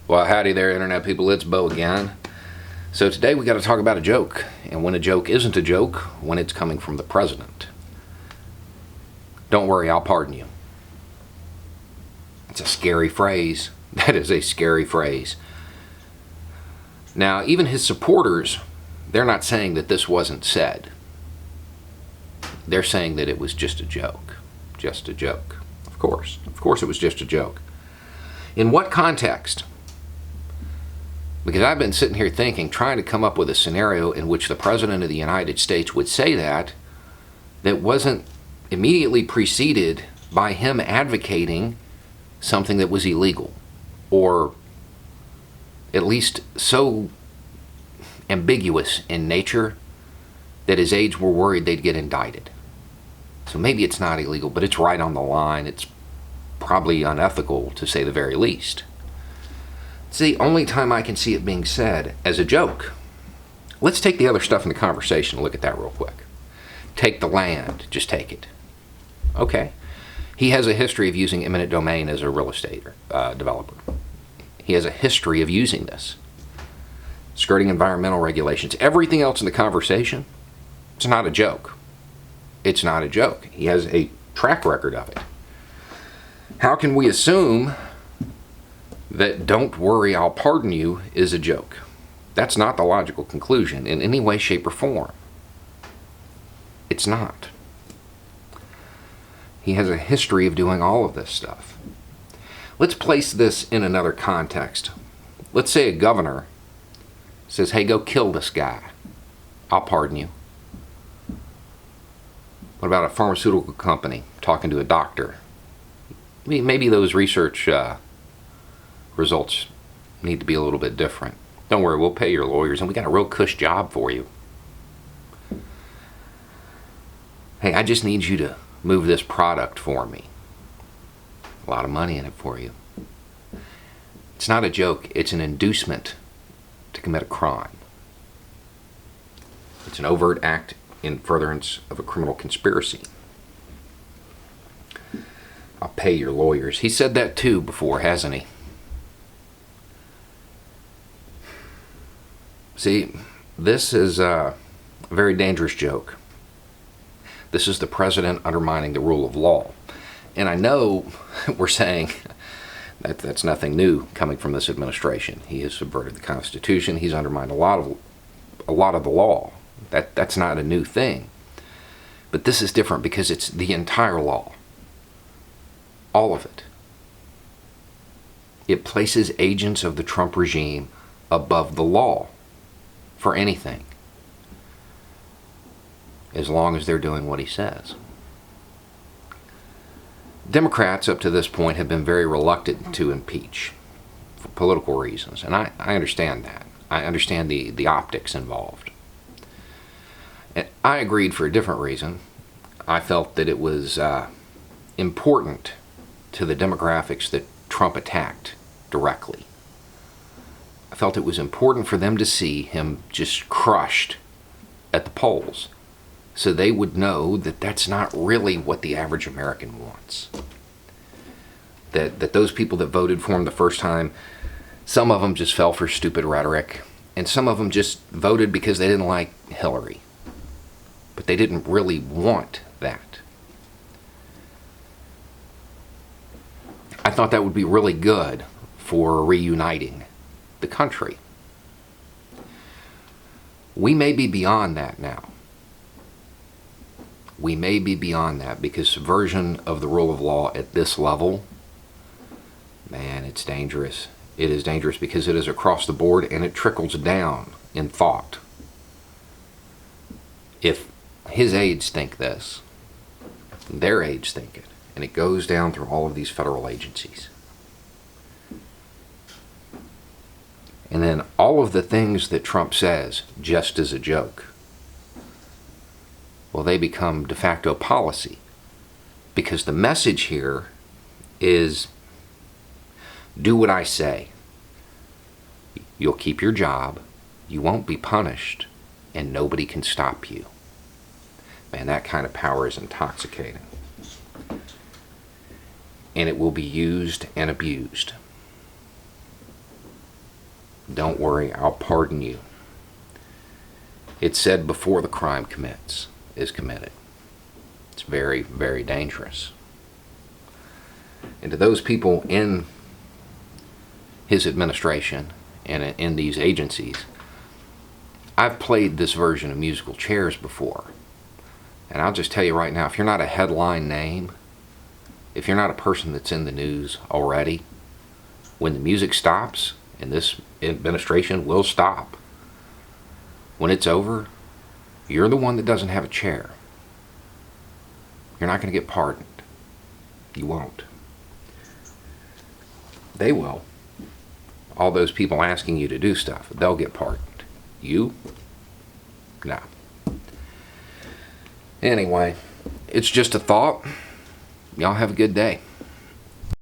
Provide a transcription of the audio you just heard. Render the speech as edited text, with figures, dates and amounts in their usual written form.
Well, howdy there, Internet people. It's Bo again. So today we got to talk about a joke, and when a joke isn't a joke, when it's coming from the president. Don't worry, I'll pardon you. It's a scary phrase. That is a scary phrase. Now, even his supporters, they're not saying that this wasn't said. They're saying that it was just a joke. Just a joke. Of course it was just a joke. In what context? Because I've been sitting here thinking, trying to come up with a scenario in which the President of the United States would say that wasn't immediately preceded by him advocating something that was illegal, or at least so ambiguous in nature that his aides were worried they'd get indicted. So maybe it's not illegal, but it's right on the line. It's probably unethical, to say the very least. It's the only time I can see it being said as a joke. Let's take the other stuff in the conversation and look at that real quick. Take the land. Just take it. Okay. He has a history of using eminent domain as a real estate developer. He has a history of using this. Skirting environmental regulations. Everything else in the conversation, it's not a joke. It's not a joke. He has a track record of it. How can we assume that "don't worry, I'll pardon you" is a joke? That's not the logical conclusion in any way, shape, or form. It's not. He has a history of doing all of this stuff. Let's place this in another context. Let's say a governor says, "Hey, go kill this guy. I'll pardon you." What about a pharmaceutical company talking to a doctor? Maybe those research results need to be a little bit different. Don't worry, we'll pay your lawyers, and we got a real cush job for you. Hey, I just need you to move this product for me. A lot of money in it for you. It's not a joke. It's an inducement to commit a crime. It's an overt act in furtherance of a criminal conspiracy. I'll pay your lawyers. He said that too before, hasn't he? See, this is a very dangerous joke. This is the president undermining the rule of law. And I know we're saying that that's nothing new coming from this administration. He has subverted the Constitution. He's undermined a lot of the law. That's not a new thing. But this is different because it's the entire law. All of it. It places agents of the Trump regime above the law for anything, as long as they're doing what he says. Democrats up to this point have been very reluctant to impeach for political reasons, and I understand that. I understand the optics involved. And I agreed for a different reason. I felt that it was important to the demographics that Trump attacked directly. I felt it was important for them to see him just crushed at the polls, so they would know that that's not really what the average American wants. That those people that voted for him the first time, some of them just fell for stupid rhetoric, and some of them just voted because they didn't like Hillary. But they didn't really want that. I thought that would be really good for reuniting the country. We may be beyond that now. We may be beyond that because subversion of the rule of law at this level, man, it's dangerous. It is dangerous because it is across the board and it trickles down in thought. If his aides think this, their aides think it, and it goes down through all of these federal agencies. And then all of the things that Trump says just as a joke, well, they become de facto policy. Because the message here is, do what I say. You'll keep your job, you won't be punished, and nobody can stop you. Man, that kind of power is intoxicating. And it will be used and abused. Don't worry, I'll pardon you. It's said before the crime is committed. It's very, very dangerous. And to those people in his administration and in these agencies, I've played this version of musical chairs before. And I'll just tell you right now, if you're not a headline name, if you're not a person that's in the news already, when the music stops, and this administration will stop, when it's over, you're the one that doesn't have a chair. You're not going to get pardoned. You won't. They will. All those people asking you to do stuff, they'll get pardoned. You? No. Anyway, it's just a thought. Y'all have a good day.